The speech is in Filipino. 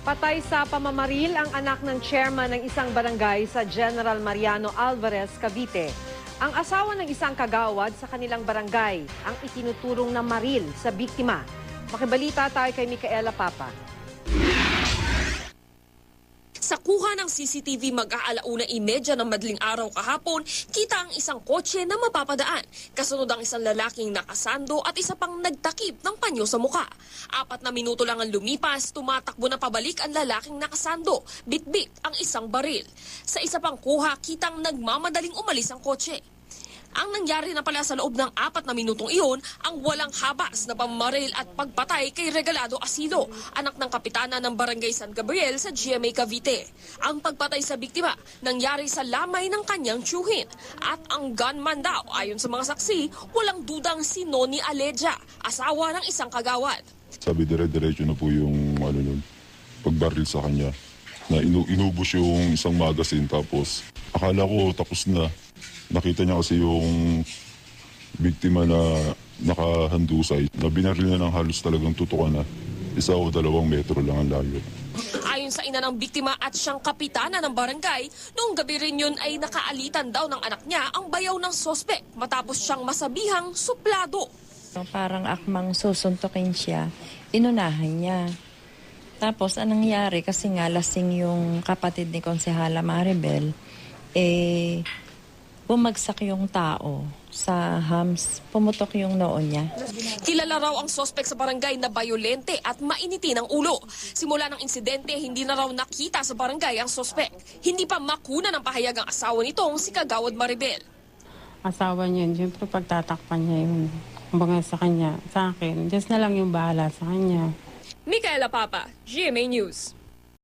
Patay sa pamamaril ang anak ng chairman ng isang barangay sa General Mariano Alvarez, Cavite. Ang asawa ng isang kagawad sa kanilang barangay ang itinuturong na maril sa biktima. Makibalita tayo kay Micaela Papa. Sa kuha ng CCTV mag-aalauna-30 ng madaling araw kahapon, kita ang isang kotse na mapapadaan. Kasunod ang isang lalaking nakasando at isa pang nagtakip ng panyo sa muka. 4 na minuto lang ang lumipas, tumatakbo na pabalik ang lalaking nakasando. Bit-bit ang isang baril. Sa isa pang kuha, kitang nagmamadaling umalis ang kotse. Ang nangyari na pala sa loob ng 4 na minutong iyon, ang walang habas na pamamaril at pagpatay kay Regalado Asilo, anak ng kapitana ng Barangay San Gabriel sa GMA Cavite. Ang pagpatay sa biktima nangyari sa lamay ng kanyang tiyuhin. At ang gunman daw, ayon sa mga saksi, walang dudang si Noni Aleja, asawa ng isang kagawad. Sabi dire-diretso na po yung pagbaril sa kanya. Na inubos yung isang magazine tapos akala ko tapos na. Nakita niya kasi yung biktima na nakahandusay, na binaril niya ng halos talagang tutukan na 1 o 2 metro lang ang layo. Ayon sa ina ng biktima at siyang kapitana ng barangay, noong gabi rin yun ay nakaalitan daw ng anak niya ang bayaw ng sospek matapos siyang masabihang suplado. Parang akmang susuntukin siya, inunahan niya. Tapos anong nangyari, kasi nga lasing yung kapatid ni Konsehala Maribel, bumagsak yung tao sa hams, pumutok yung noo niya. Kilala raw ang sospek sa barangay na bayolente at mainiti ng ulo. Simula ng insidente, hindi na raw nakita sa barangay ang sospek. Hindi pa makuna ng pahayag ang asawa nitong si Kagawad Maribel. Asawa niya, siyempre pagtatakpan niya yung kumbaga sa kanya, sa akin. Diyos na lang yung bahala sa kanya. Micaela Papa, GMA News.